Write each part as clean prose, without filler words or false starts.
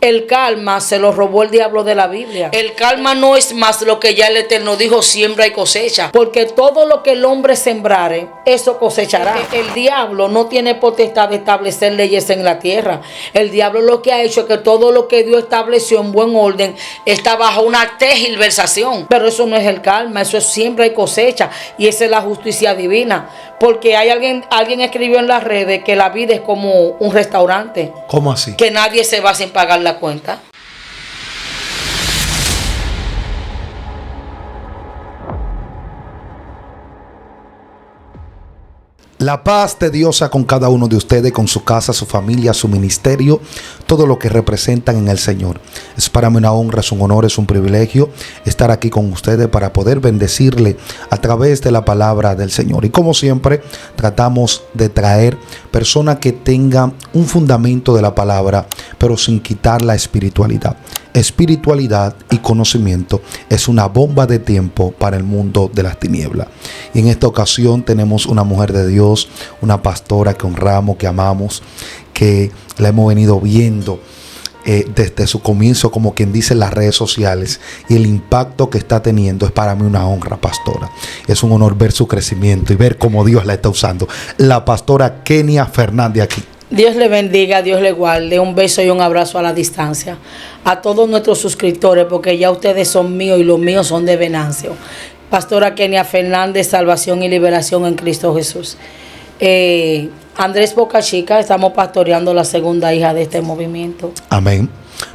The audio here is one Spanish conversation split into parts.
El karma se lo robó el diablo de la Biblia. El karma no es más lo que ya el Eterno dijo, siembra y cosecha. Porque todo lo que el hombre sembrare, eso cosechará. El diablo no tiene potestad de establecer leyes en la tierra. El diablo lo que ha hecho es que todo lo que Dios estableció en buen orden está bajo una tergiversación. Pero eso no es el karma, eso es siembra y cosecha. Y esa es la justicia divina. Porque hay alguien escribió en las redes que la vida es como un restaurante. ¿Cómo así? Que nadie se va sin pagar la cuenta. La paz de Dios sea con cada uno de ustedes, con su casa, su familia, su ministerio, todo lo que representan en el Señor. Es para mí una honra, es un honor, es un privilegio estar aquí con ustedes para poder bendecirle a través de la palabra del Señor. Y como siempre, tratamos de traer personas que tengan un fundamento de la palabra, pero sin quitar la espiritualidad. Espiritualidad y conocimiento es una bomba de tiempo para el mundo de las tinieblas. Y en esta ocasión tenemos una mujer de Dios, una pastora que honramos, que amamos, que la hemos venido viendo desde su comienzo, como quien dice, en las redes sociales, y el impacto que está teniendo es para mí una honra, pastora. Es un honor ver su crecimiento y ver cómo Dios la está usando. La pastora Kenia Fernández aquí. Dios le bendiga, Dios le guarde. Un beso y un abrazo a la distancia. A todos nuestros suscriptores, porque ya ustedes son míos y los míos son de Venancio. Pastora Kenia Fernández, salvación y liberación en Cristo Jesús. Andrés Boca Chica, estamos pastoreando la segunda hija de este movimiento. Amén.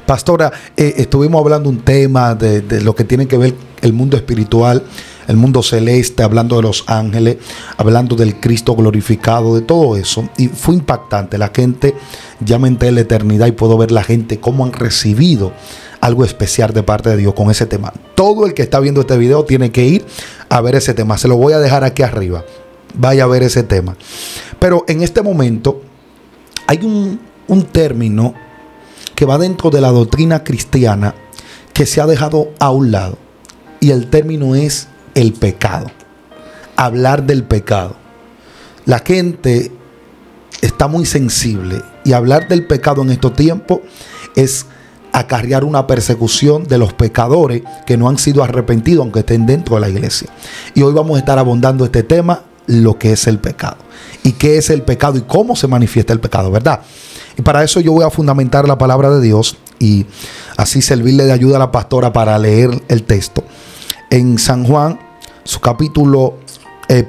Pastora, estuvimos hablando un tema de lo que tiene que ver el mundo espiritual, el mundo celeste, hablando de los ángeles, hablando del Cristo glorificado, de todo eso. Y fue impactante. La gente, ya me entré en la eternidad y puedo ver la gente cómo han recibido algo especial de parte de Dios con ese tema. Todo el que está viendo este video tiene que ir a ver ese tema. Se lo voy a dejar aquí arriba. Vaya a ver ese tema. Pero en este momento hay un término que va dentro de la doctrina cristiana que se ha dejado a un lado. Y el término es el pecado. Hablar del pecado. La gente está muy sensible y hablar del pecado en estos tiempos es acarrear una persecución de los pecadores que no han sido arrepentidos aunque estén dentro de la iglesia. Y hoy vamos a estar abordando este tema, lo que es el pecado. Y qué es el pecado y cómo se manifiesta el pecado, ¿verdad? Y para eso yo voy a fundamentar la palabra de Dios y así servirle de ayuda a la pastora para leer el texto. En San Juan, su capítulo,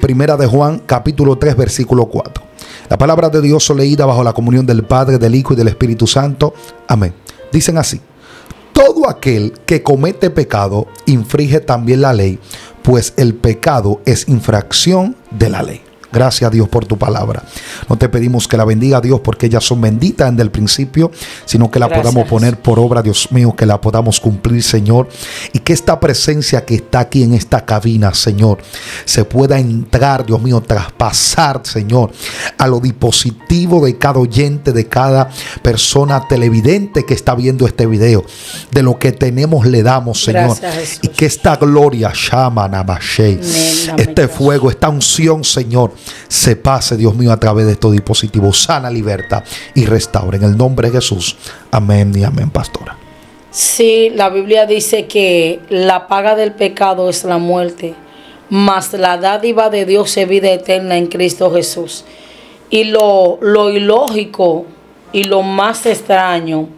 primera de Juan, capítulo 3, versículo 4. La palabra de Dios leída bajo la comunión del Padre, del Hijo y del Espíritu Santo. Amén. Dicen así: todo aquel que comete pecado infringe también la ley, pues el pecado es infracción de la ley. Gracias a Dios por tu palabra. No te pedimos que la bendiga a Dios porque ellas son benditas desde el principio, sino que la podamos poner por obra, Dios mío, que la podamos cumplir, Señor. Y que esta presencia que está aquí en esta cabina, Señor, se pueda entrar, Dios mío, traspasar, Señor, a lo dispositivo de cada oyente, de cada persona televidente que está viendo este video. De lo que tenemos le damos, Señor. Gracias, y que esta gloria, Shama Namashe, este fuego, esta unción, Señor, se pase, Dios mío, a través de estos dispositivos. Sana, liberta y restaura. En el nombre de Jesús. Amén y amén, pastora. Sí, la Biblia dice que la paga del pecado es la muerte, mas la dádiva de Dios es vida eterna en Cristo Jesús. Y lo ilógico y lo más extraño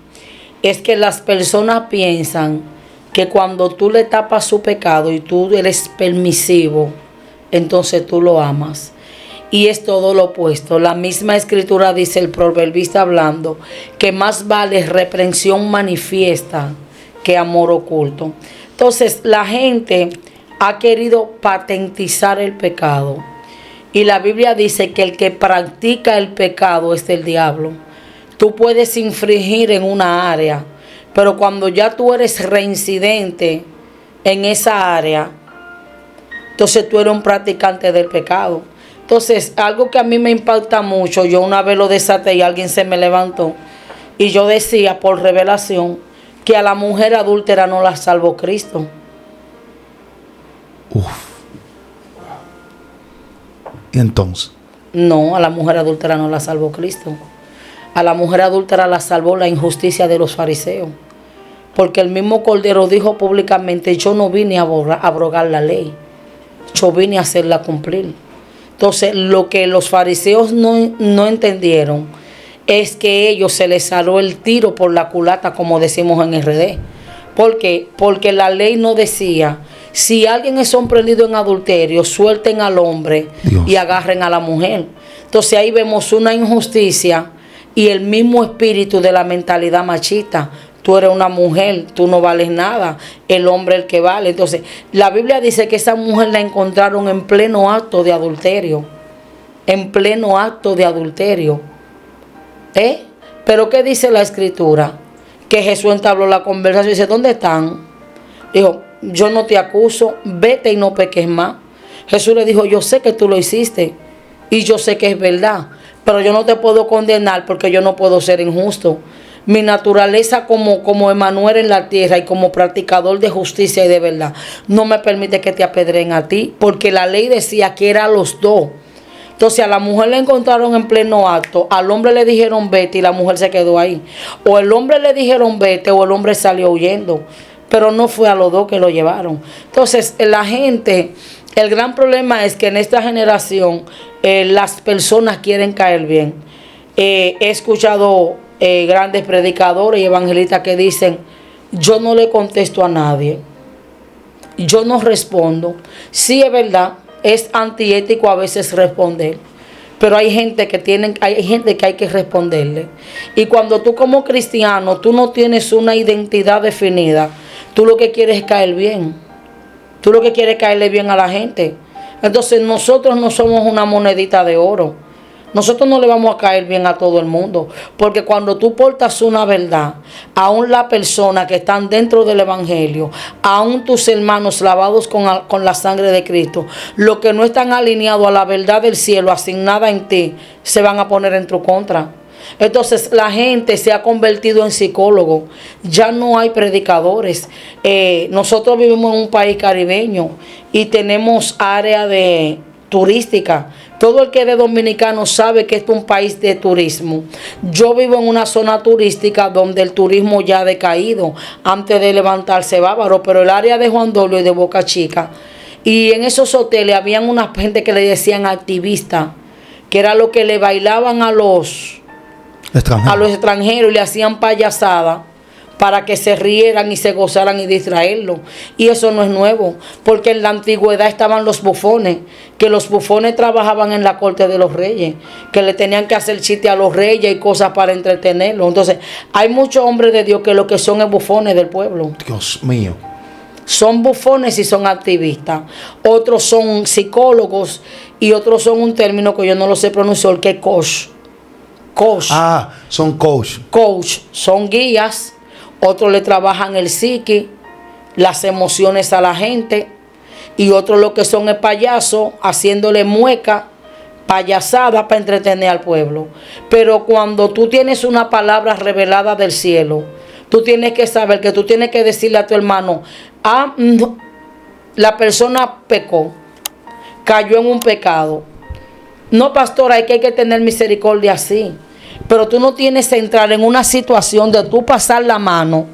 es que las personas piensan que cuando tú le tapas su pecado y tú eres permisivo, entonces tú lo amas. Y es todo lo opuesto. La misma escritura dice, el proverbista hablando, que más vale reprensión manifiesta que amor oculto. Entonces la gente ha querido patentizar el pecado. Y la Biblia dice que el que practica el pecado es el diablo. Tú puedes infringir en una área, pero cuando ya tú eres reincidente en esa área, entonces tú eres un practicante del pecado. Entonces, algo que a mí me impacta mucho, yo una vez lo desaté y alguien se me levantó y yo decía por revelación que a la mujer adúltera no la salvó Cristo. ¿Y entonces? No, a la mujer adúltera no la salvó Cristo. A la mujer adúltera la salvó la injusticia de los fariseos. Porque el mismo Cordero dijo públicamente: yo no vine a abrogar la ley, yo vine a hacerla cumplir. Entonces, lo que los fariseos no entendieron es que ellos se les salió el tiro por la culata, como decimos en RD. ¿Por qué? Porque la ley no decía: si alguien es sorprendido en adulterio, suelten al hombre y agarren a la mujer. Entonces ahí vemos una injusticia y el mismo espíritu de la mentalidad machista. Tú eres una mujer, tú no vales nada, el hombre es el que vale. Entonces, la Biblia dice que esa mujer la encontraron en pleno acto de adulterio. En pleno acto de adulterio. Pero ¿qué dice la Escritura? Que Jesús entabló la conversación y dice: ¿dónde están? Dijo: yo no te acuso, vete y no peques más. Jesús le dijo: yo sé que tú lo hiciste y yo sé que es verdad, pero yo no te puedo condenar porque yo no puedo ser injusto. Mi naturaleza como Emmanuel en la tierra y como practicador de justicia y de verdad no me permite que te apedreen a ti, porque la ley decía que era a los dos. Entonces a la mujer la encontraron en pleno acto, al hombre le dijeron vete y la mujer se quedó ahí. O el hombre le dijeron vete o el hombre salió huyendo, pero no fue a los dos que lo llevaron. Entonces la gente, el gran problema es que en esta generación las personas quieren caer bien. He escuchado grandes predicadores y evangelistas que dicen: yo no le contesto a nadie, yo no respondo. Sí, es verdad, es antiético a veces responder, pero hay gente que hay que responderle. Y cuando tú como cristiano, tú no tienes una identidad definida, tú lo que quieres es caer bien, tú lo que quieres es caerle bien a la gente. Entonces nosotros no somos una monedita de oro. Nosotros no le vamos a caer bien a todo el mundo, porque cuando tú portas una verdad, aún la persona que están dentro del evangelio, aún tus hermanos lavados con la sangre de Cristo, los que no están alineados a la verdad del cielo asignada en ti, se van a poner en tu contra. Entonces la gente se ha convertido en psicólogo, ya no hay predicadores. Nosotros vivimos en un país caribeño y tenemos área turística. Todo el que es de dominicano sabe que este es un país de turismo. Yo vivo en una zona turística donde el turismo ya ha decaído antes de levantarse bávaro, pero el área de Juan Dolio y de Boca Chica, y en esos hoteles habían una gente que le decían activistas, que era lo que le bailaban a los extranjeros y le hacían payasada para que se rieran y se gozaran y distraerlos. Y eso no es nuevo, porque en la antigüedad estaban los bufones, que los bufones trabajaban en la corte de los reyes, que le tenían que hacer chiste a los reyes y cosas para entretenerlos. Entonces, hay muchos hombres de Dios que lo que son es bufones del pueblo. Dios mío. Son bufones y son activistas. Otros son psicólogos y otros son un término que yo no lo sé pronunciar, que es coach. Son coach. Coach, son guías. Otros le trabajan el psiqui, las emociones a la gente. Y otros lo que son es payasos, haciéndole mueca, payasada para entretener al pueblo. Pero cuando tú tienes una palabra revelada del cielo, tú tienes que saber que tú tienes que decirle a tu hermano: la persona pecó, cayó en un pecado. No, pastora, hay que tener misericordia así. Pero tú no tienes que entrar en una situación de tú pasar la mano.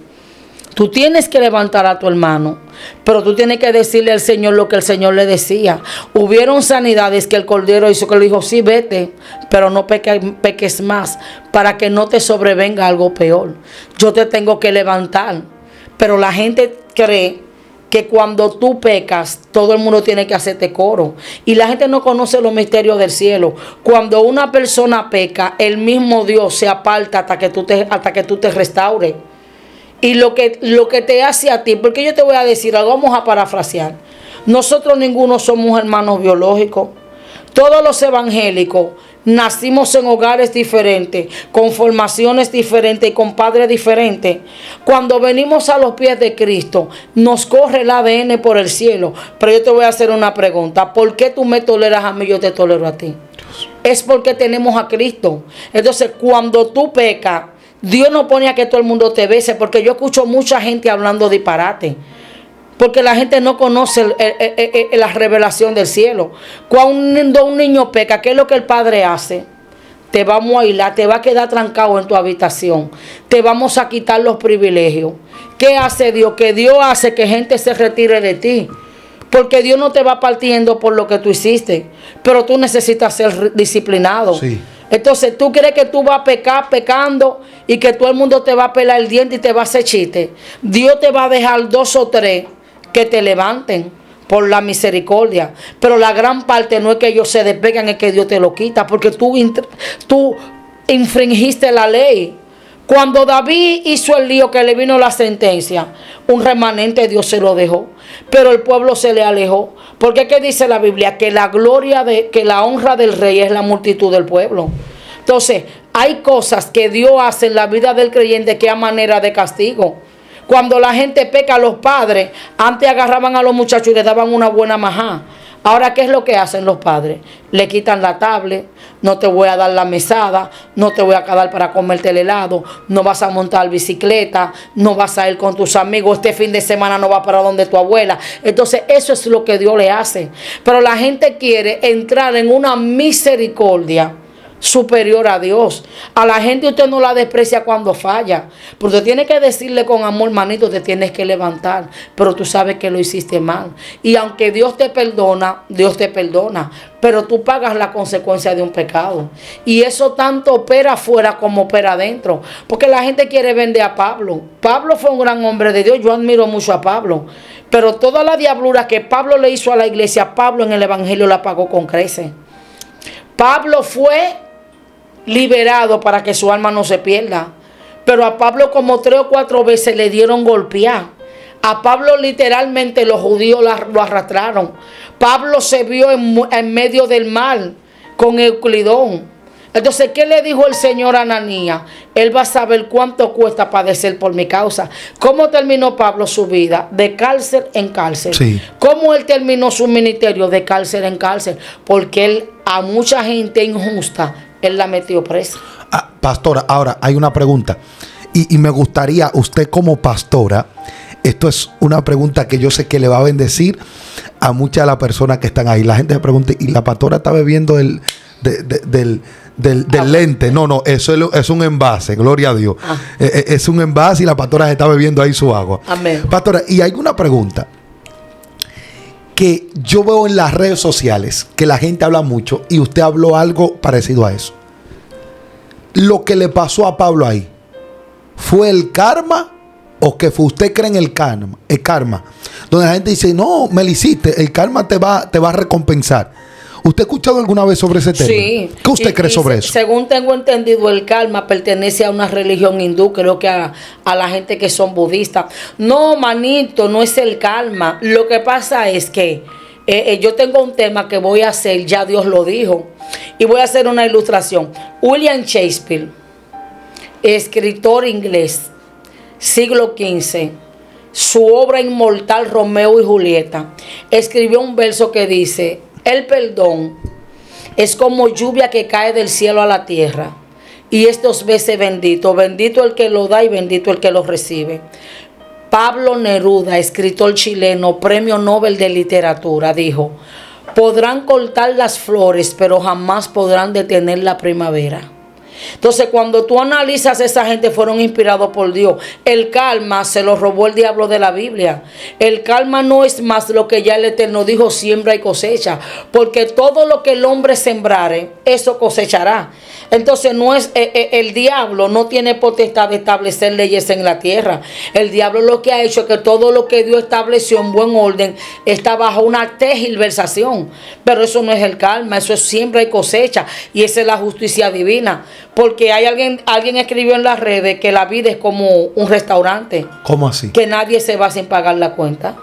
Tú tienes que levantar a tu hermano, pero tú tienes que decirle al Señor lo que el Señor le decía. Hubieron sanidades que el Cordero hizo, que le dijo: sí, vete, pero no peques más, para que no te sobrevenga algo peor. Yo te tengo que levantar. Pero la gente cree que cuando tú pecas, todo el mundo tiene que hacerte coro. Y la gente no conoce los misterios del cielo. Cuando una persona peca, el mismo Dios se aparta hasta que tú te restaures. Y lo que te hace a ti, porque yo te voy a decir algo, vamos a parafrasear. Nosotros ninguno somos hermanos biológicos. Todos los evangélicos nacimos en hogares diferentes, con formaciones diferentes y con padres diferentes. Cuando venimos a los pies de Cristo, nos corre el ADN por el cielo. Pero yo te voy a hacer una pregunta: ¿por qué tú me toleras a mí y yo te tolero a ti? Es porque tenemos a Cristo. Entonces, cuando tú pecas, Dios no pone a que todo el mundo te bese, porque yo escucho mucha gente hablando disparate. Porque la gente no conoce la revelación del cielo. Cuando un niño peca, ¿qué es lo que el padre hace? te vamos a aislar, te va a quedar trancado en tu habitación, te vamos a quitar los privilegios. ¿Qué hace Dios? Que Dios hace que gente se retire de ti. Porque Dios no te va partiendo por lo que tú hiciste, pero tú necesitas ser disciplinado. Sí. Entonces, ¿tú crees que tú vas a pecar pecando y que todo el mundo te va a pelar el diente y te va a hacer chiste? Dios te va a dejar 2 o 3 que te levanten por la misericordia. Pero la gran parte no es que ellos se despegan, es que Dios te lo quita, porque tú infringiste la ley. Cuando David hizo el lío que le vino la sentencia, un remanente Dios se lo dejó, pero el pueblo se le alejó. Porque ¿qué dice la Biblia? Que que la honra del rey es la multitud del pueblo. Entonces, hay cosas que Dios hace en la vida del creyente que a manera de castigo. Cuando la gente peca, los padres antes agarraban a los muchachos y les daban una buena majá. Ahora, ¿qué es lo que hacen los padres? Le quitan la tablet, no te voy a dar la mesada, no te voy a dar para comerte el helado, no vas a montar bicicleta, no vas a ir con tus amigos, este fin de semana no vas para donde tu abuela. Entonces, eso es lo que Dios le hace. Pero la gente quiere entrar en una misericordia superior a Dios. A la gente usted no la desprecia cuando falla, porque usted tiene que decirle con amor, manito, te tienes que levantar, pero tú sabes que lo hiciste mal. Y aunque Dios te perdona, pero tú pagas la consecuencia de un pecado. Y eso tanto opera afuera como opera adentro, porque la gente quiere vender a Pablo. Pablo fue un gran hombre de Dios, yo admiro mucho a Pablo, pero toda la diablura que Pablo le hizo a la iglesia, Pablo en el evangelio la pagó con creces. Pablo fue liberado para que su alma no se pierda, pero a Pablo como 3 o 4 veces le dieron golpear. A Pablo literalmente los judíos lo arrastraron. Pablo se vio en medio del mal con Euclidón. Entonces, ¿qué le dijo el Señor a Ananías? Él va a saber cuánto cuesta padecer por mi causa. ¿Cómo terminó Pablo su vida? De cárcel en cárcel. Sí. ¿Cómo él terminó su ministerio? De cárcel en cárcel. Porque él a mucha gente injusta, él la metió presa. Pastora, ahora hay una pregunta. Y me gustaría, usted como pastora, esto es una pregunta que yo sé que le va a bendecir a muchas de las personas que están ahí. La gente se pregunta, ¿y la pastora está bebiendo del lente? No, eso es un envase, gloria a Dios. Es un envase y la pastora se está bebiendo ahí su agua. Amén. Pastora, y hay una pregunta que yo veo en las redes sociales, que la gente habla mucho, y usted habló algo parecido a eso. Lo que le pasó a Pablo ahí, ¿fue el karma o que fue? ¿Usted cree en el karma? El karma, donde la gente dice, no, me lo hiciste, el karma te va a recompensar. ¿Usted ha escuchado alguna vez sobre ese tema? Sí. ¿Qué usted cree sobre eso? Según tengo entendido, el karma pertenece a una religión hindú, creo que a la gente que son budistas. No, manito, no es el karma. Lo que pasa es que yo tengo un tema que voy a hacer, ya Dios lo dijo, y voy a hacer una ilustración. William Shakespeare, escritor inglés, siglo XV, su obra inmortal Romeo y Julieta, escribió un verso que dice: el perdón es como lluvia que cae del cielo a la tierra, y es 2 veces bendito, bendito el que lo da y bendito el que lo recibe. Pablo Neruda, escritor chileno, premio Nobel de Literatura, dijo: podrán cortar las flores, pero jamás podrán detener la primavera. Entonces, cuando tú analizas, esa gente fueron inspirados por Dios. El karma se lo robó el diablo de la Biblia. El karma no es más lo que ya el Eterno dijo: siembra y cosecha. Porque todo lo que el hombre sembrare, eso cosechará. Entonces, no es el diablo no tiene potestad de establecer leyes en la tierra. El diablo lo que ha hecho es que todo lo que Dios estableció en buen orden está bajo una tergiversación. Pero eso no es el karma, eso es siembra y cosecha. Y esa es la justicia divina. Porque hay alguien escribió en las redes que la vida es como un restaurante. ¿Cómo así? Que nadie se va sin pagar la cuenta.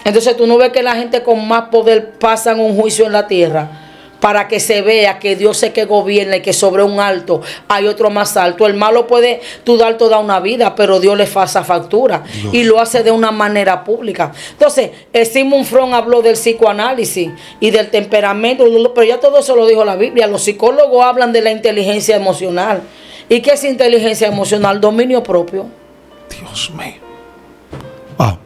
Entonces tú no ves que la gente con más poder pasan un juicio en la tierra para que se vea que Dios es que gobierna y que sobre un alto hay otro más alto. El malo puede tú dar toda una vida, pero Dios le pasa factura. Dios. Y lo hace de una manera pública. Entonces, Sigmund Freud habló del psicoanálisis y del temperamento, pero ya todo eso lo dijo la Biblia. Los psicólogos hablan de la inteligencia emocional. ¿Y qué es inteligencia emocional? Dominio propio. Dios mío. Wow.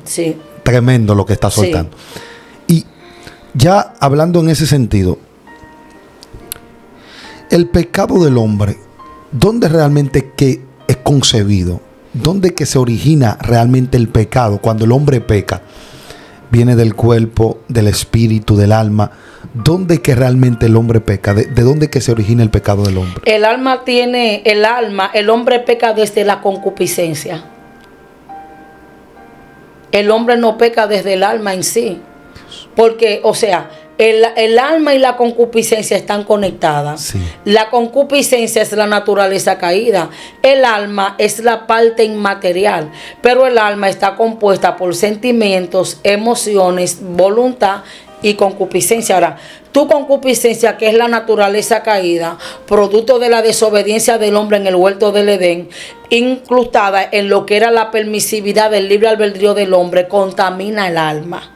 Sí. Tremendo lo que está soltando. Sí. Y ya hablando en ese sentido, El pecado del hombre, ¿dónde realmente que es concebido? ¿Dónde que se origina realmente el pecado? Cuando el hombre peca, viene del cuerpo, del espíritu, del alma. ¿Dónde que realmente el hombre peca? ¿De dónde que se origina el pecado del hombre? El hombre peca desde la concupiscencia. El hombre no peca desde el alma en sí. Porque, o sea, el alma y la concupiscencia están conectadas. Sí. La concupiscencia es la naturaleza caída. El alma es la parte inmaterial. Pero el alma está compuesta por sentimientos, emociones, voluntad y concupiscencia. Ahora, tu concupiscencia, que es la naturaleza caída, producto de la desobediencia del hombre en el huerto del Edén, incrustada en lo que era la permisividad del libre albedrío del hombre, contamina el alma.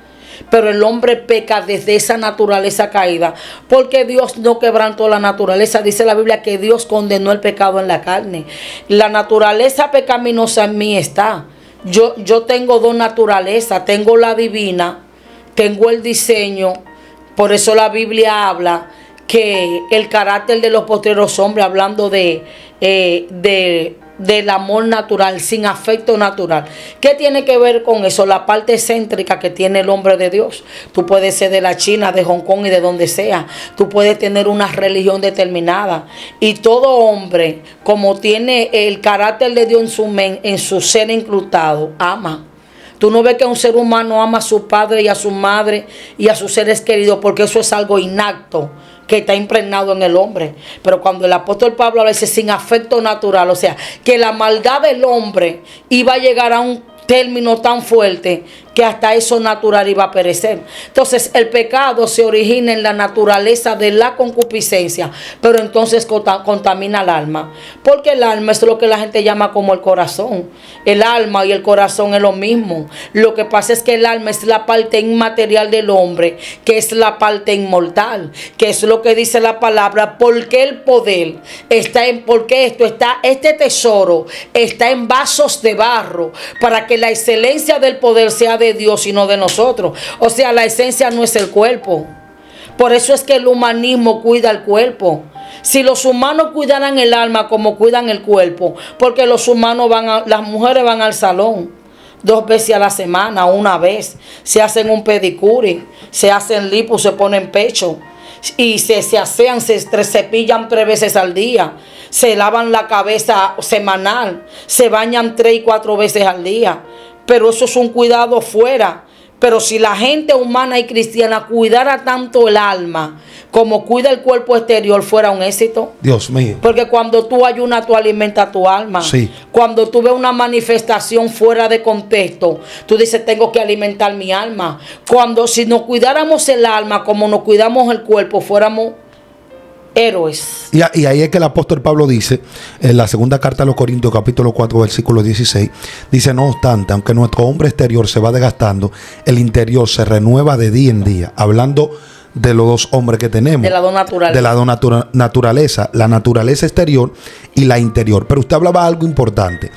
Pero el hombre peca desde esa naturaleza caída, porque Dios no quebrantó la naturaleza. Dice la Biblia que Dios condenó el pecado en la carne. La naturaleza pecaminosa en mí está. Yo tengo dos naturalezas, tengo la divina, tengo el diseño. Por eso la Biblia habla que el carácter de los postreros hombres, hablando del amor natural, sin afecto natural. ¿Qué tiene que ver con eso? La parte excéntrica que tiene el hombre de Dios. Tú puedes ser de la China, de Hong Kong y de donde sea. Tú puedes tener una religión determinada. Y todo hombre, como tiene el carácter de Dios en su ser incrustado, ama. Tú no ves que un ser humano ama a su padre y a su madre y a sus seres queridos, porque eso es algo innato que está impregnado en el hombre. Pero cuando el apóstol Pablo habla, dice sin afecto natural, o sea, que la maldad del hombre iba a llegar a un término tan fuerte que hasta eso natural iba a perecer. Entonces el pecado se origina en la naturaleza de la concupiscencia, pero entonces contamina el alma, porque el alma es lo que la gente llama como el corazón. El alma y el corazón es lo mismo. Lo que pasa es que el alma es la parte inmaterial del hombre, que es la parte inmortal, que es lo que dice la palabra, porque el poder está en, porque este tesoro está en vasos de barro, para que la excelencia del poder sea de Dios y no de nosotros. O sea, la esencia no es el cuerpo. Por eso es que el humanismo cuida el cuerpo. Si los humanos cuidaran el alma como cuidan el cuerpo, porque los humanos las mujeres van al salón 2 veces a la semana, una vez, se hacen un pedicure, se hacen lipo, se ponen pecho y se asean, se cepillan 3 veces al día, se lavan la cabeza semanal, se bañan 3 y 4 veces al día. Pero eso es un cuidado fuera. Pero si la gente humana y cristiana cuidara tanto el alma como cuida el cuerpo exterior, fuera un éxito. Dios mío. Porque cuando tú ayunas, tú alimentas tu alma. Sí. Cuando tú ves una manifestación fuera de contexto, tú dices, tengo que alimentar mi alma. Si nos cuidáramos el alma como nos cuidamos el cuerpo, fuéramos héroes. Y ahí es que el apóstol Pablo dice, en la segunda carta a los Corintios, capítulo 4, versículo 16, dice, no obstante, aunque nuestro hombre exterior se va desgastando, el interior se renueva de día en día. Hablando de los dos hombres que tenemos. De la dos naturaleza. De la dos naturaleza, la naturaleza exterior y la interior. Pero usted hablaba algo importante.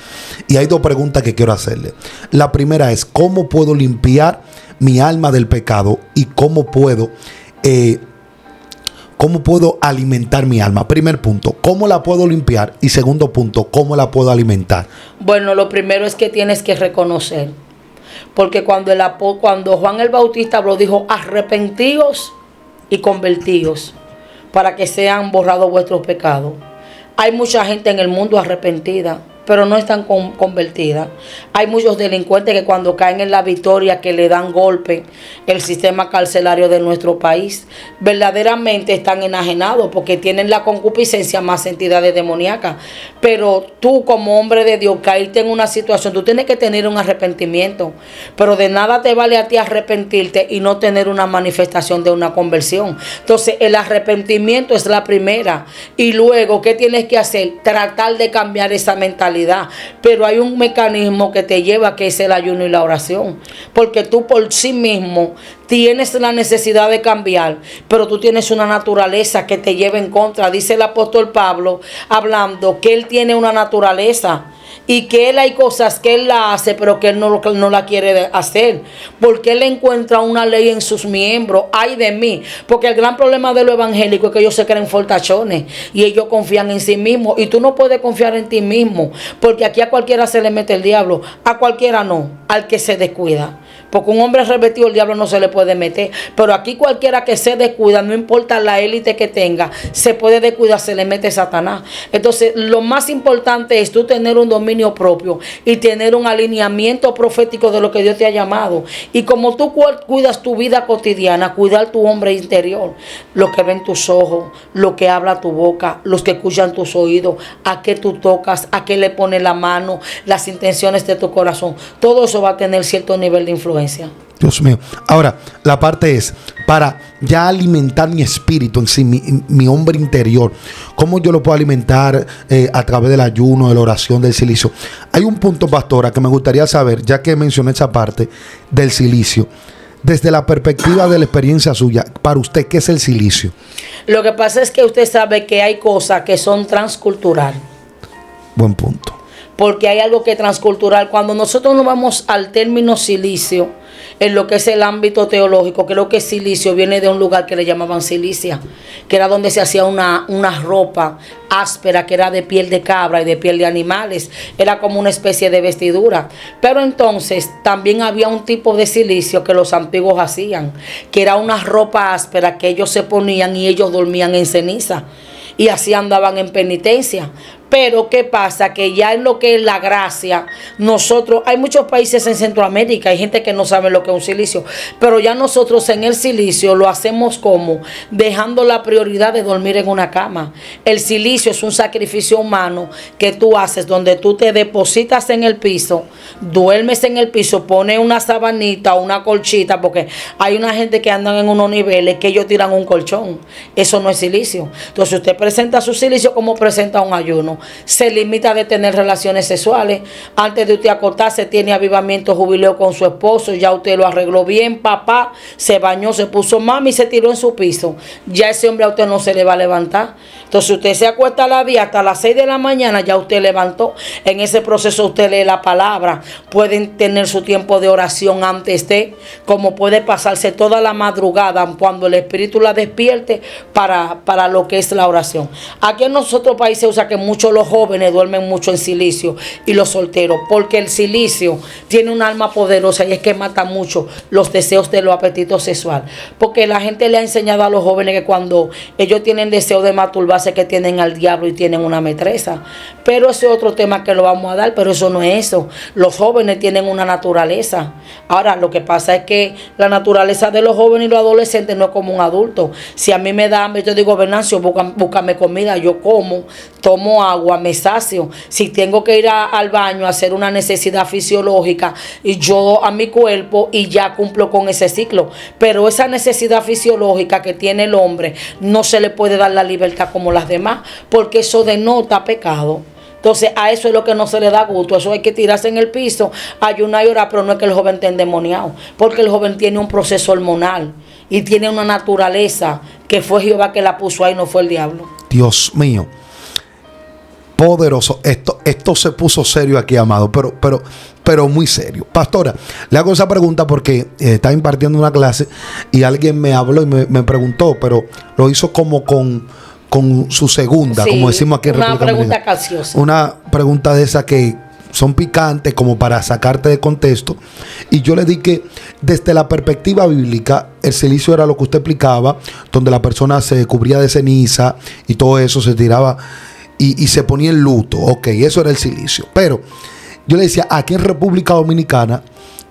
Y hay 2 preguntas que quiero hacerle. La primera es, ¿cómo puedo limpiar mi alma del pecado? Y ¿cómo puedo alimentar mi alma? Primer punto, ¿cómo la puedo limpiar? Y segundo punto, ¿cómo la puedo alimentar? Bueno, lo primero es que tienes que reconocer. Porque cuando Juan el Bautista habló, dijo, arrepentíos y convertíos para que sean borrados vuestros pecados. Hay mucha gente en el mundo arrepentida, pero no están convertidas. Hay muchos delincuentes que cuando caen en la victoria, que le dan golpe el sistema carcelario de nuestro país, verdaderamente están enajenados porque tienen la concupiscencia más entidades demoníacas. Pero tú como hombre de Dios, caíste en una situación, tú tienes que tener un arrepentimiento, pero de nada te vale a ti arrepentirte y no tener una manifestación de una conversión. Entonces el arrepentimiento es la primera, y luego ¿qué tienes que hacer? Tratar de cambiar esa mentalidad. Pero hay un mecanismo que te lleva, que es el ayuno y la oración, porque tú por sí mismo tienes la necesidad de cambiar, pero tú tienes una naturaleza que te lleva en contra. Dice el apóstol Pablo, hablando, que él tiene una naturaleza y que él hay cosas que él la hace, pero que él no la quiere hacer, porque él encuentra una ley en sus miembros. Ay de mí, porque el gran problema de los evangélicos es que ellos se creen fortachones y ellos confían en sí mismos, y tú no puedes confiar en ti mismo, porque aquí a cualquiera se le mete el diablo, a cualquiera no, al que se descuida. Porque un hombre revestido el diablo no se le puede meter. Pero aquí cualquiera que se descuida, no importa la élite que tenga, se puede descuidar, se le mete Satanás. Entonces, lo más importante es tú tener un dominio propio y tener un alineamiento profético de lo que Dios te ha llamado. Y como tú cuidas tu vida cotidiana, cuidar tu hombre interior, lo que ven tus ojos, lo que habla tu boca, los que escuchan tus oídos, a qué tú tocas, a qué le pones la mano, las intenciones de tu corazón. Todo eso va a tener cierto nivel de influencia. Dios mío. Ahora, la parte es, para ya alimentar mi espíritu en sí, mi hombre interior, ¿cómo yo lo puedo alimentar a través del ayuno, de la oración, del silicio? Hay un punto, pastora, que me gustaría saber, ya que mencioné esa parte del silicio. Desde la perspectiva de la experiencia suya, para usted, ¿qué es el silicio? Lo que pasa es que usted sabe que hay cosas que son transculturales. Buen punto. Porque hay algo que es transcultural. Cuando nosotros nos vamos al término silicio, en lo que es el ámbito teológico, creo que silicio viene de un lugar que le llamaban silicia, que era donde se hacía una ropa áspera, que era de piel de cabra y de piel de animales. Era como una especie de vestidura. Pero entonces también había un tipo de silicio que los antiguos hacían, que era una ropa áspera que ellos se ponían y ellos dormían en ceniza. Y así andaban en penitencia. Pero ¿qué pasa? Que ya en lo que es la gracia, nosotros, hay muchos países en Centroamérica, hay gente que no sabe lo que es un silicio, pero ya nosotros en el silicio lo hacemos como dejando la prioridad de dormir en una cama. El silicio es un sacrificio humano que tú haces donde tú te depositas en el piso, duermes en el piso, pones una sabanita o una colchita, porque hay una gente que andan en unos niveles que ellos tiran un colchón. Eso no es silicio. Entonces usted presenta su silicio como presenta un ayuno. Se limita de tener relaciones sexuales. Antes de usted acostarse, tiene avivamiento, jubileo con su esposo. Ya usted lo arregló bien, papá. Se bañó, se puso mami y se tiró en su piso. Ya ese hombre a usted no se le va a levantar. Entonces usted se acuesta a la día hasta las 6 de la mañana, ya usted levantó. En ese proceso usted lee la palabra. Pueden tener su tiempo de oración antes de, como puede pasarse toda la madrugada cuando el Espíritu la despierte para lo que es la oración. Aquí en nuestro país se usa que muchos los jóvenes duermen mucho en silicio y los solteros, porque el silicio tiene un alma poderosa y es que mata mucho los deseos de los apetitos sexuales. Porque la gente le ha enseñado a los jóvenes que cuando ellos tienen deseo de masturbarse, que tienen al diablo y tienen una metresa. Pero ese es otro tema que lo vamos a dar, pero eso no es eso. Los jóvenes tienen una naturaleza. Ahora, lo que pasa es que la naturaleza de los jóvenes y los adolescentes no es como un adulto. Si a mí me da hambre, yo digo, Venancio, búscame comida, yo como, tomo agua, me sacio. Si tengo que ir al baño a hacer una necesidad fisiológica, y yo a mi cuerpo y ya cumplo con ese ciclo. Pero esa necesidad fisiológica que tiene el hombre no se le puede dar la libertad como las demás, porque eso denota pecado. Entonces a eso es lo que no se le da gusto. Eso hay que tirarse en el piso, ayunar y orar, pero no es que el joven esté endemoniado, porque el joven tiene un proceso hormonal y tiene una naturaleza que fue Jehová que la puso ahí, no fue el diablo. Dios mío, poderoso. Esto se puso serio aquí, amado, pero muy serio. Pastora, le hago esa pregunta porque estaba impartiendo una clase y alguien me habló y me preguntó, pero lo hizo como con su segunda, sí, como decimos aquí en República Dominicana. Una pregunta capciosa. Una pregunta de esas que son picantes como para sacarte de contexto. Y yo le di que desde la perspectiva bíblica, el silicio era lo que usted explicaba, donde la persona se cubría de ceniza y todo eso se tiraba y se ponía en luto. Ok, eso era el silicio. Pero yo le decía, aquí en República Dominicana,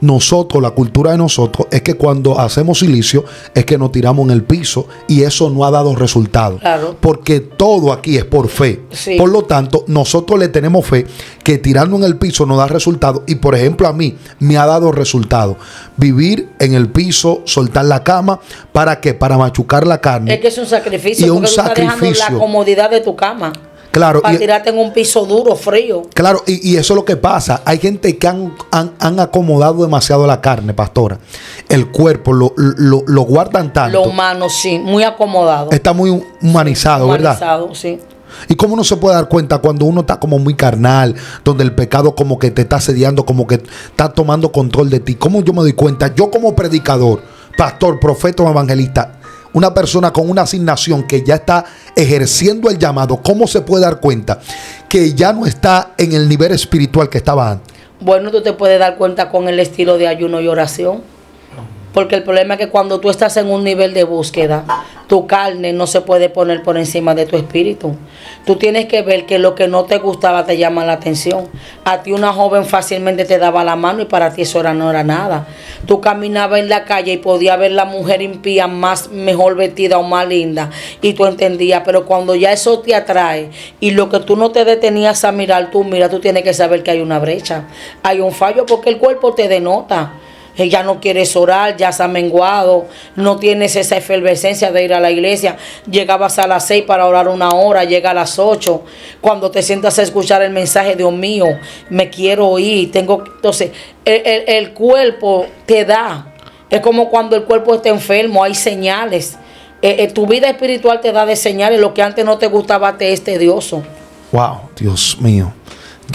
nosotros, la cultura de nosotros es que cuando hacemos silicio es que nos tiramos en el piso y eso no ha dado resultado. Claro. Porque todo aquí es por fe. Sí. Por lo tanto, nosotros le tenemos fe que tirarnos en el piso nos da resultado. Y por ejemplo, a mí me ha dado resultado vivir en el piso, soltar la cama. ¿Para qué? Para machucar la carne. Es que es un sacrificio. Y porque un sacrificio. Estás dejando la comodidad de tu cama. Claro, para tirarte en un piso duro, frío. Claro, y eso es lo que pasa. Hay gente que han acomodado demasiado la carne, pastora. El cuerpo lo guardan tanto. Lo humano, sí, muy acomodado. Está muy humanizado, ¿verdad? Humanizado, sí. ¿Y cómo uno se puede dar cuenta cuando uno está como muy carnal, donde el pecado como que te está asediando, como que está tomando control de ti? ¿Cómo yo me doy cuenta? Yo como predicador, pastor, profeta o evangelista, una persona con una asignación que ya está ejerciendo el llamado, ¿cómo se puede dar cuenta que ya no está en el nivel espiritual que estaba antes? Bueno, tú te puedes dar cuenta con el estilo de ayuno y oración. Porque el problema es que cuando tú estás en un nivel de búsqueda, tu carne no se puede poner por encima de tu espíritu. Tú tienes que ver que lo que no te gustaba te llama la atención. A ti una joven fácilmente te daba la mano y para ti eso no era nada. Tú caminabas en la calle y podías ver la mujer impía más mejor vestida o más linda y tú entendías, pero cuando ya eso te atrae y lo que tú no te detenías a mirar, tú tienes que saber que hay una brecha, hay un fallo porque el cuerpo te denota. Ya no quieres orar, ya se ha menguado, no tienes esa efervescencia de ir a la iglesia. Llegabas a las 6 para orar 1 hora, llega a las 8. Cuando te sientas a escuchar el mensaje, Dios mío, me quiero ir. Entonces, el cuerpo te da. Es como cuando el cuerpo está enfermo, hay señales. Tu vida espiritual te da de señales. Lo que antes no te gustaba te es tedioso. Wow, Dios mío.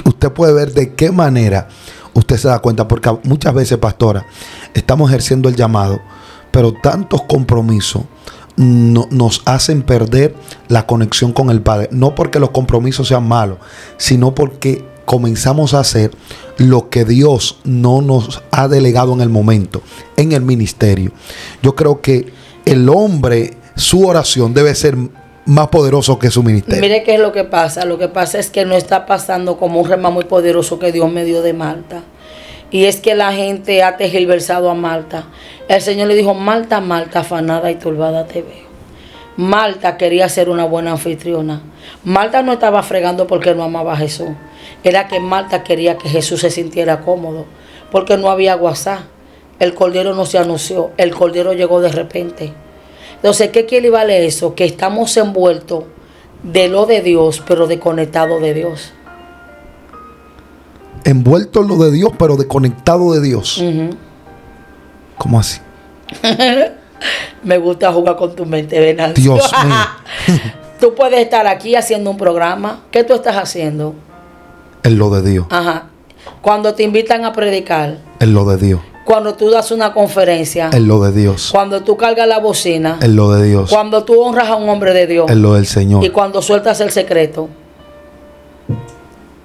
Usted puede ver de qué manera usted se da cuenta, porque muchas veces, pastora, estamos ejerciendo el llamado, pero tantos compromisos nos hacen perder la conexión con el Padre. No porque los compromisos sean malos, sino porque comenzamos a hacer lo que Dios no nos ha delegado en el momento, en el ministerio. Yo creo que el hombre, su oración debe ser más poderoso que su ministerio. Mire qué es lo que pasa. Lo que pasa es que no está pasando como un rema muy poderoso que Dios me dio de Marta. Y es que la gente ha tergiversado a Marta. El Señor le dijo: Marta, Marta, afanada y turbada te veo. Marta quería ser una buena anfitriona. Marta no estaba fregando porque no amaba a Jesús. Era que Marta quería que Jesús se sintiera cómodo, porque no había WhatsApp. El cordero no se anunció. El cordero llegó de repente. Entonces, ¿qué quiere vale eso? Que estamos envueltos de lo de Dios, pero desconectados de Dios. Envuelto en lo de Dios, pero desconectado de Dios. ¿Cómo así? Me gusta jugar con tu mente, Venancio. Dios mío. Tú puedes estar aquí haciendo un programa. ¿Qué tú estás haciendo? En lo de Dios. Ajá. Cuando te invitan a predicar. En lo de Dios. Cuando tú das una conferencia. En lo de Dios. Cuando tú cargas la bocina. En lo de Dios. Cuando tú honras a un hombre de Dios. En lo del Señor. Y cuando sueltas el secreto.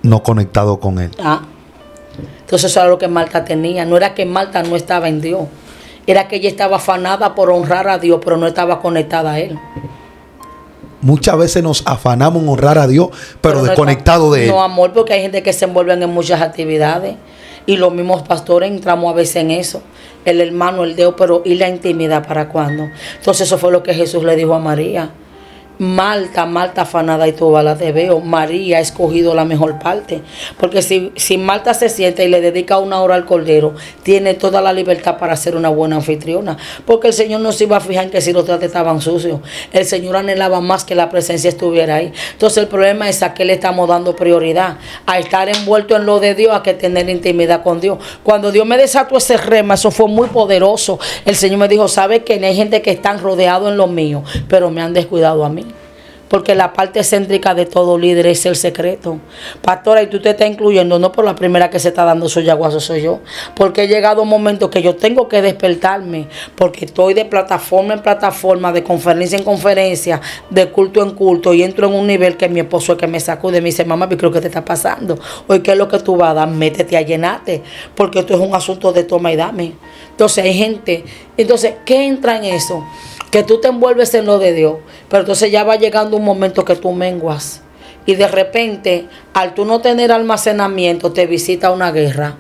No conectado con Él. Entonces eso era lo que Marta tenía. No era que Marta no estaba en Dios. Era que ella estaba afanada por honrar a Dios, pero no estaba conectada a Él. Muchas veces nos afanamos en honrar a Dios, pero desconectado de Él. No, amor, porque hay gente que se envuelven en muchas actividades. Y los mismos pastores entramos a veces en eso. El hermano, el Dios, pero ¿y la intimidad para cuándo? Entonces eso fue lo que Jesús le dijo a María. Marta, Marta afanada y turbada te veo. María ha escogido la mejor parte. Porque si Marta se sienta y le dedica 1 hora al cordero, tiene toda la libertad para ser una buena anfitriona. Porque el Señor no se iba a fijar en que si los trates estaban sucios. El Señor anhelaba más que la presencia estuviera ahí. Entonces el problema es a qué le estamos dando prioridad. A estar envuelto en lo de Dios, a que tener intimidad con Dios. Cuando Dios me desató ese rema, eso fue muy poderoso. El Señor me dijo: ¿sabe que hay gente que están rodeados en lo mío, pero me han descuidado a mí? Porque la parte céntrica de todo líder es el secreto. Pastora, y tú te estás incluyendo, no por la primera que se está dando esos yaguazos soy yo. Porque he llegado un momento que yo tengo que despertarme. Porque estoy de plataforma en plataforma, de conferencia en conferencia, de culto en culto. Y entro en un nivel que mi esposo es que me sacude. Me dice: mamá, ¿qué creo que te está pasando? Hoy, ¿qué es lo que tú vas a dar? Métete a llenarte. Porque esto es un asunto de toma y dame. Entonces hay gente. Entonces, ¿qué entra en eso? Que tú te envuelves en lo de Dios, pero entonces ya va llegando un momento que tú menguas. Y de repente, al tú no tener almacenamiento, te visita una guerra.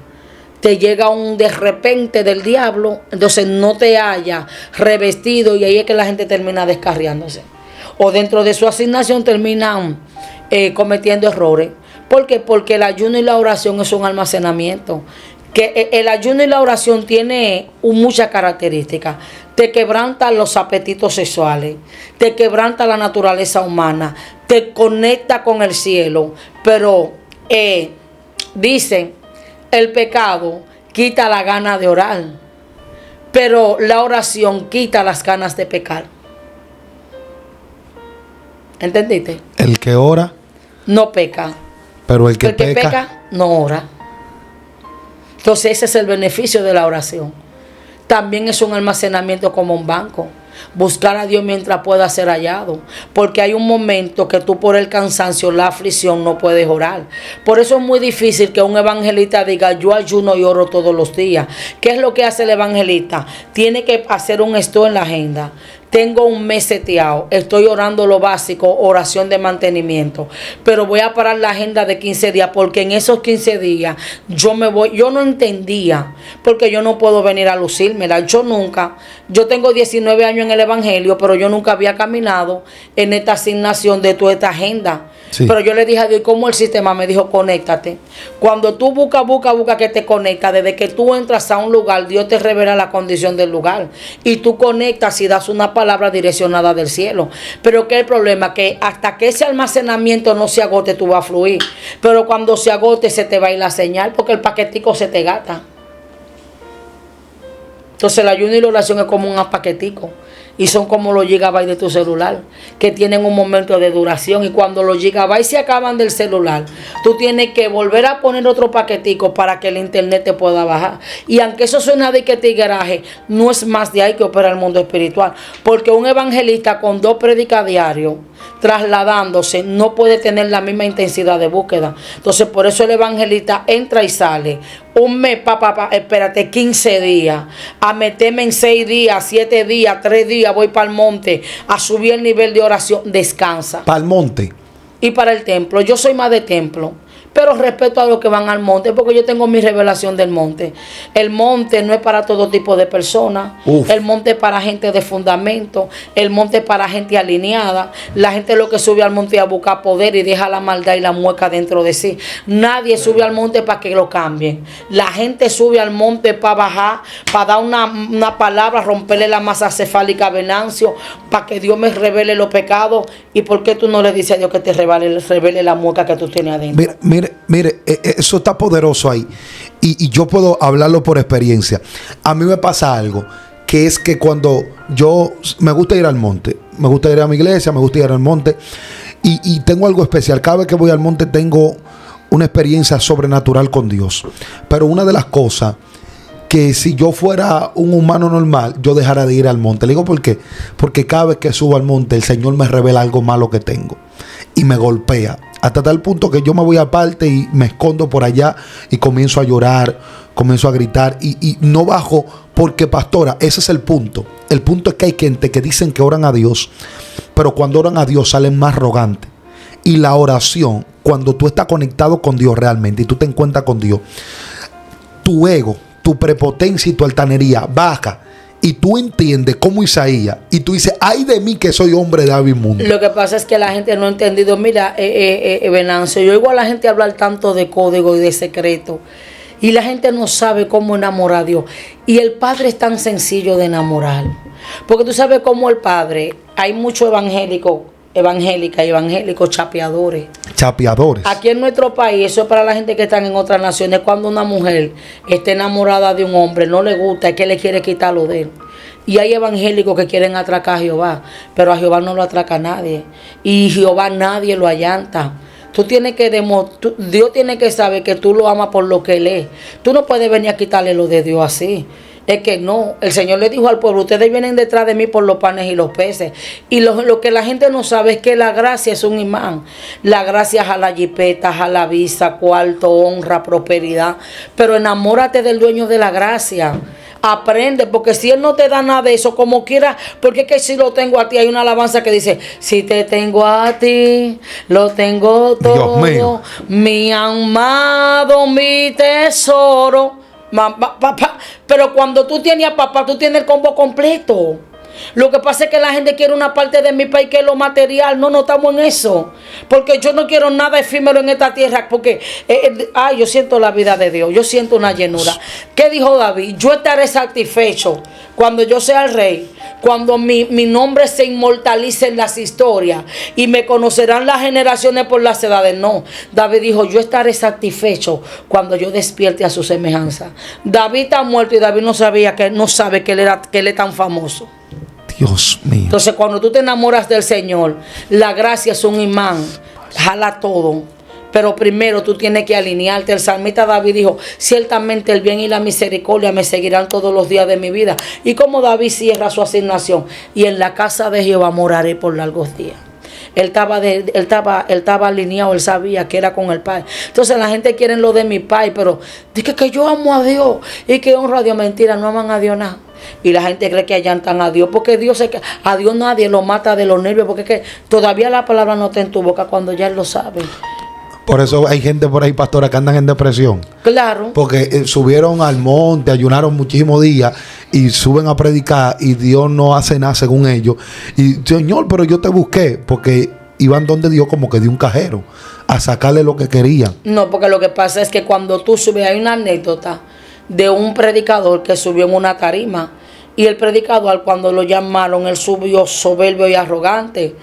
Te llega un de repente del diablo, entonces no te haya revestido y ahí es que la gente termina descarriándose. O dentro de su asignación terminan cometiendo errores. ¿Por qué? Porque el ayuno y la oración es un almacenamiento. Que el ayuno y la oración tiene muchas características. Te quebranta los apetitos sexuales, te quebranta la naturaleza humana, te conecta con el cielo. Pero dicen, el pecado quita la gana de orar, pero la oración quita las ganas de pecar. ¿Entendiste? El que ora, No peca. pero el que El que peca, peca no ora. Entonces ese es el beneficio de la oración. También es un almacenamiento como un banco. Buscar a Dios mientras pueda ser hallado. Porque hay un momento que tú por el cansancio, la aflicción, no puedes orar. Por eso es muy difícil que un evangelista diga: yo ayuno y oro todos los días. ¿Qué es lo que hace el evangelista? Tiene que hacer un esto en la agenda. Tengo un mes seteado, estoy orando lo básico, oración de mantenimiento, pero voy a parar la agenda de 15 días porque en esos 15 días yo no entendía, porque yo no puedo venir a lucírmela. Yo tengo 19 años en el evangelio, pero yo nunca había caminado en esta asignación de toda esta agenda. Sí. Pero yo le dije a Dios, ¿cómo el sistema? Me dijo: conéctate. Cuando tú busca que te conecta, desde que tú entras a un lugar, Dios te revela la condición del lugar. Y tú conectas y das una palabra direccionada del cielo. Pero ¿qué es el problema? Que hasta que ese almacenamiento no se agote, tú vas a fluir. Pero cuando se agote, se te va a ir la señal, porque el paquetico se te gasta. Entonces el ayuno y la oración es como un paquetico. Y son como los gigabytes de tu celular, que tienen un momento de duración. Y cuando los gigabytes se acaban del celular, tú tienes que volver a poner otro paquetico para que el internet te pueda bajar. Y aunque eso suena de que te garaje, no es más de ahí que opera el mundo espiritual. Porque un evangelista con 2 prédicas diarios, trasladándose, no puede tener la misma intensidad de búsqueda. Entonces por eso el evangelista entra y sale. Un mes, espérate 15 días, a meterme en 6 días, 7 días, 3 días, voy para el monte, a subir el nivel de oración, descansa. Para el monte. Y para el templo, yo soy más de templo. Pero respeto a los que van al monte, porque yo tengo mi revelación del monte. El monte no es para todo tipo de personas. El monte es para gente de fundamento. El monte es para gente alineada. La gente lo que sube al monte es a buscar poder y deja la maldad y la mueca dentro de sí. Nadie sube al monte para que lo cambien. La gente sube al monte para bajar, para dar una palabra, romperle la masa cefálica a Venancio, para que Dios me revele los pecados. ¿Y por qué tú no le dices a Dios que te revele la mueca que tú tienes adentro? Mire, eso está poderoso ahí. Y yo puedo hablarlo por experiencia. A mí me pasa algo, que es que cuando me gusta ir al monte, me gusta ir a mi iglesia, me gusta ir al monte, y tengo algo especial. Cada vez que voy al monte tengo una experiencia sobrenatural con Dios. Pero una de las cosas que si yo fuera un humano normal, yo dejara de ir al monte. Le digo, ¿por qué? Porque cada vez que subo al monte, el Señor me revela algo malo que tengo y me golpea. Hasta tal punto que yo me voy aparte y me escondo por allá y comienzo a llorar, comienzo a gritar y no bajo porque, pastora, ese es el punto. El punto es que hay gente que dicen que oran a Dios, pero cuando oran a Dios salen más arrogantes. Y la oración, cuando tú estás conectado con Dios realmente y tú te encuentras con Dios, tu ego, tu prepotencia y tu altanería baja. Y tú entiendes como Isaías. Y tú dices, ay de mí que soy hombre de hábil mundo. Lo que pasa es que la gente no ha entendido. Mira, Venancio, yo oigo a la gente hablar tanto de código y de secreto. Y la gente no sabe cómo enamorar a Dios. Y el Padre es tan sencillo de enamorar. Porque tú sabes cómo el Padre, hay muchos evangélicos chapeadores. Chapeadores. Aquí en nuestro país, eso es para la gente que están en otras naciones. Cuando una mujer está enamorada de un hombre, no le gusta, es que le quiere quitarlo de él. Y hay evangélicos que quieren atracar a Jehová, pero a Jehová no lo atraca nadie. Y Jehová nadie lo allanta. Dios tiene que saber que tú lo amas por lo que Él es. Tú no puedes venir a quitarle lo de Dios así. Es que no, el Señor le dijo al pueblo, ustedes vienen detrás de mí por los panes y los peces. Y lo que la gente no sabe es que la gracia es un imán. La gracia jala jipeta, jala visa, cuarto, honra, prosperidad. Pero enamórate del dueño de la gracia. Aprende, porque si Él no te da nada de eso, como quiera, porque es que si lo tengo a ti, hay una alabanza que dice, si te tengo a ti, lo tengo todo, Dios mío. Mi amado, mi tesoro. Pero cuando tú tienes a papá, tú tienes el combo completo. Lo que pasa es que la gente quiere una parte de mi país que es lo material. No estamos en eso. Porque yo no quiero nada efímero en esta tierra. Porque yo siento la vida de Dios. Yo siento una llenura. ¿Qué dijo David? Yo estaré satisfecho cuando yo sea el rey. Cuando mi nombre se inmortalice en las historias. Y me conocerán las generaciones por las edades. No. David dijo, yo estaré satisfecho cuando yo despierte a su semejanza. David está muerto y David no sabe que él es tan famoso. Dios mío. Entonces, cuando tú te enamoras del Señor, la gracia es un imán, jala todo. Pero primero tú tienes que alinearte. El salmista David dijo: ciertamente el bien y la misericordia me seguirán todos los días de mi vida. Y como David cierra su asignación: y en la casa de Jehová moraré por largos días. Él estaba alineado, él sabía que era con el Padre. Entonces la gente quiere lo de mi Padre, pero dice que yo amo a Dios y que honro a Dios. Mentira, no aman a Dios nada. Y la gente cree que allantan a Dios, porque a Dios nadie lo mata de los nervios, porque es que todavía la palabra no está en tu boca cuando ya Él lo sabe. Por eso hay gente por ahí, pastora, que andan en depresión. Claro. Porque subieron al monte, ayunaron muchísimos días y suben a predicar y Dios no hace nada según ellos. Y Señor, pero yo te busqué, porque iban donde Dios como que de un cajero a sacarle lo que querían. No, porque lo que pasa es que cuando tú subes, hay una anécdota de un predicador que subió en una tarima, y el predicador, cuando lo llamaron, él subió soberbio y arrogante,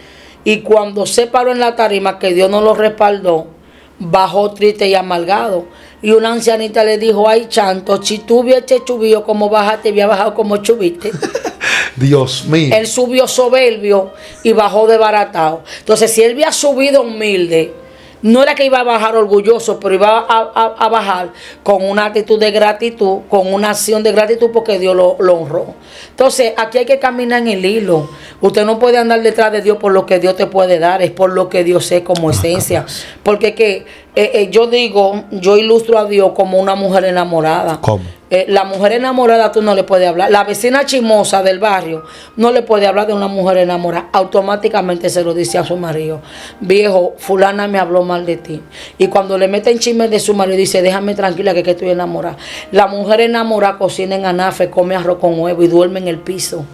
y cuando se paró en la tarima, que Dios no lo respaldó, bajó triste y amargado. Y una ancianita le dijo: ay, chanto, si tú hubieses subido como bajaste, había bajado como subiste. Dios mío. Él subió soberbio y bajó desbaratado. Entonces, si él había subido humilde, no era que iba a bajar orgulloso, pero iba a bajar con una actitud de gratitud, con una acción de gratitud, porque Dios lo honró. Entonces, aquí hay que caminar en el hilo. Usted no puede andar detrás de Dios por lo que Dios te puede dar, es por lo que Dios es como esencia. Porque yo ilustro a Dios como una mujer enamorada. ¿Cómo? La mujer enamorada tú no le puedes hablar. La vecina chismosa del barrio no le puede hablar de una mujer enamorada. Automáticamente se lo dice a su marido: viejo, fulana me habló mal de ti. Y cuando le meten chismes de su marido, dice: déjame tranquila que estoy enamorada. La mujer enamorada cocina en anafe, come arroz con huevo y duerme en el piso,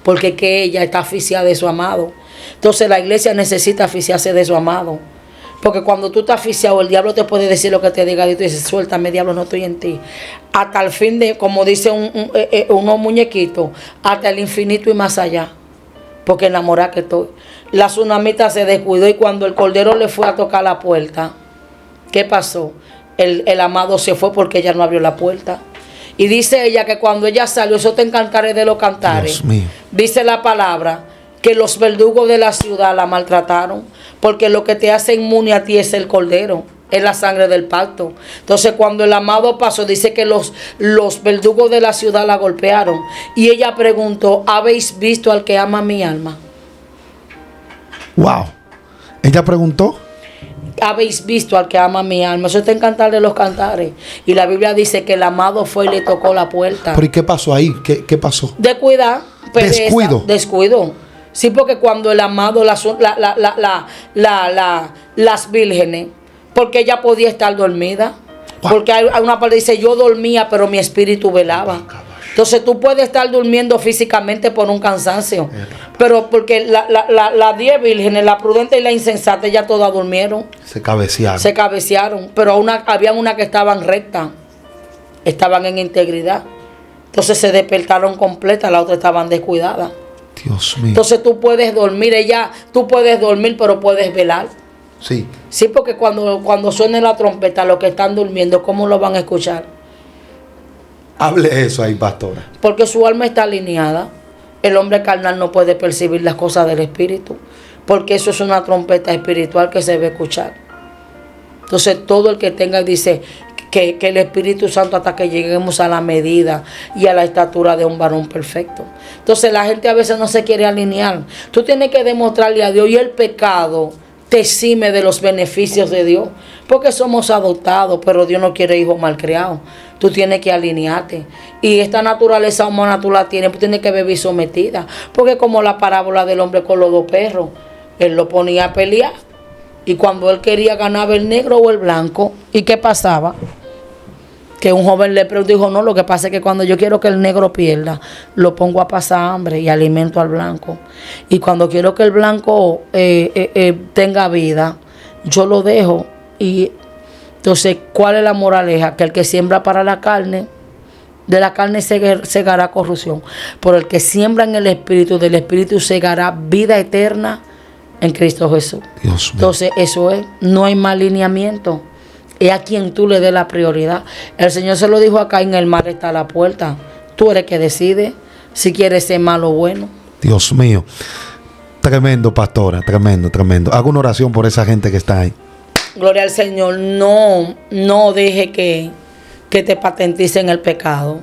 porque que ella está asfixiada de su amado. Entonces la iglesia necesita asfixiarse de su amado. Porque cuando tú estás asfixiado, el diablo te puede decir lo que te diga y tú dices: suéltame, diablo, no estoy en ti. Hasta el fin de, como dice unos muñequitos, hasta el infinito y más allá. Porque enamorada que estoy. La tsunamita se descuidó, y cuando el cordero le fue a tocar la puerta, ¿qué pasó? El amado se fue porque ella no abrió la puerta. Y dice ella que cuando ella salió, eso te encantaré de los cantares. Dice la palabra que los verdugos de la ciudad la maltrataron, porque lo que te hace inmune a ti es el cordero, es la sangre del pacto. Entonces, cuando el amado pasó, dice que los verdugos de la ciudad la golpearon, y ella preguntó: ¿habéis visto al que ama mi alma? Wow. Ella preguntó: ¿habéis visto al que ama mi alma? Eso te encantar de los cantares. Y la Biblia dice que el amado fue y le tocó la puerta. ¿Pero y qué pasó ahí? ¿Qué pasó? Descuida, pereza, descuido. Sí, porque cuando el amado, las vírgenes, porque ella podía estar dormida. Porque hay una parte que dice: yo dormía, pero mi espíritu velaba. Entonces tú puedes estar durmiendo físicamente por un cansancio, pero porque las 10 vírgenes, la prudente y la insensata, ya todas durmieron. Se cabecearon. Pero había una que estaban rectas, estaban en integridad. Entonces se despertaron completas, las otras estaban descuidadas. Dios mío. Entonces tú puedes dormir, tú puedes dormir, pero puedes velar. Sí. Sí, porque cuando suene la trompeta, los que están durmiendo, ¿cómo lo van a escuchar? Hable eso ahí, pastora. Porque su alma está alineada. El hombre carnal no puede percibir las cosas del espíritu, porque eso es una trompeta espiritual que se debe escuchar. Entonces todo el que tenga, dice que el Espíritu Santo, hasta que lleguemos a la medida y a la estatura de un varón perfecto. Entonces la gente a veces no se quiere alinear. Tú tienes que demostrarle a Dios, y el pecado te exime de los beneficios de Dios, porque somos adoptados, pero Dios no quiere hijos malcriados. Tú tienes que alinearte, y esta naturaleza humana tú la tienes, tú tienes que vivir sometida, porque como la parábola del hombre con los 2 perros, él lo ponía a pelear, y cuando él quería ganaba el negro o el blanco, ¿y qué pasaba? Que un joven le dijo: no, lo que pasa es que cuando yo quiero que el negro pierda, lo pongo a pasar hambre y alimento al blanco. Y cuando quiero que el blanco tenga vida, yo lo dejo. Y entonces, ¿cuál es la moraleja? Que el que siembra para la carne, de la carne segará corrupción. Pero el que siembra en el Espíritu, del Espíritu segará vida eterna en Cristo Jesús. Dios mío. Entonces, eso es, no hay mal alineamiento. Es a quien tú le des la prioridad. El Señor se lo dijo acá: en el mar está la puerta. Tú eres que decide si quieres ser malo o bueno. Dios mío. Tremendo, pastora, tremendo, tremendo. Hago una oración por esa gente que está ahí. Gloria al Señor. No deje que te patenticen el pecado.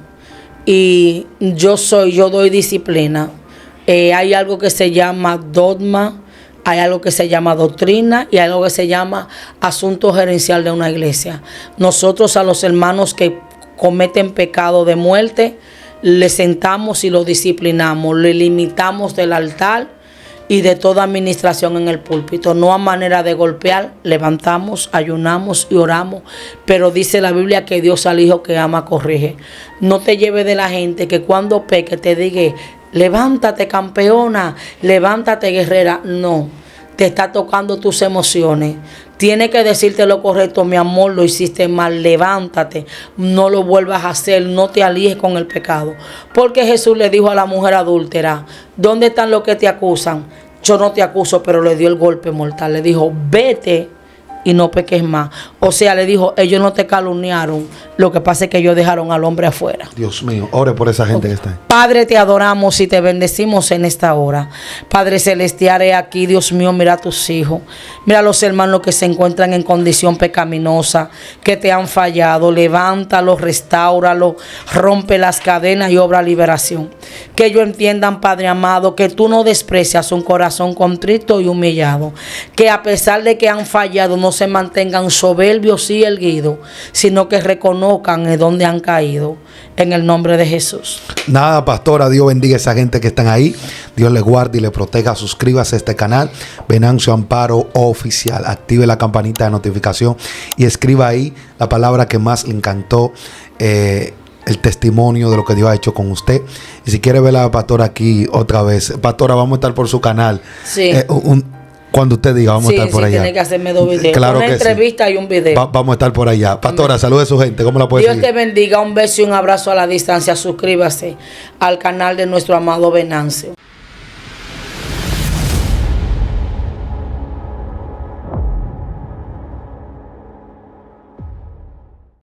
Y yo doy disciplina. Hay algo que se llama dogma, hay algo que se llama doctrina y hay algo que se llama asunto gerencial de una iglesia. Nosotros a los hermanos que cometen pecado de muerte, le sentamos y lo disciplinamos, le limitamos del altar y de toda administración en el púlpito, no a manera de golpear. Levantamos, ayunamos y oramos, pero dice la Biblia que Dios al hijo que ama corrige. No te lleves de la gente que cuando peque te diga, levántate campeona, levántate guerrera. No, te está tocando tus emociones. Tiene que decirte lo correcto: mi amor, lo hiciste mal, levántate, no lo vuelvas a hacer, no te alíes con el pecado. Porque Jesús le dijo a la mujer adúltera: ¿dónde están los que te acusan? Yo no te acuso, pero le dio el golpe mortal. Le dijo: vete y no peques más. O sea, le dijo: ellos no te calumniaron, lo que pasa es que ellos dejaron al hombre afuera. Dios mío, ore por esa gente que está ahí. Padre, te adoramos y te bendecimos en esta hora. Padre celestial, he aquí, Dios mío, mira a tus hijos. Mira a los hermanos que se encuentran en condición pecaminosa, que te han fallado. Levántalos, restáuralos, rompe las cadenas y obra liberación. Que ellos entiendan, Padre amado, que tú no desprecias un corazón contrito y humillado. Que a pesar de que han fallado, no se mantengan soberbios y erguidos, sino que reconozcan en dónde han caído. En el nombre de Jesús. Nada, pastora, Dios bendiga a esa gente que están ahí. Dios les guarde y les proteja. Suscríbase a este canal, Venancio Amparo Oficial. Active la campanita de notificación y escriba ahí la palabra que más le encantó, el testimonio de lo que Dios ha hecho con usted. Y si quiere ver a la pastora aquí otra vez, pastora, vamos a estar por su canal. Sí. Cuando usted diga, vamos a estar por allá. Tiene que hacerme 2 videos. Claro, una entrevista sí. Y un video. Vamos a estar por allá. Pastora, amén. Salude a su gente. ¿Cómo la puede Dios seguir? te bendiga. Un beso y un abrazo a la distancia. Suscríbase al canal de nuestro amado Venancio.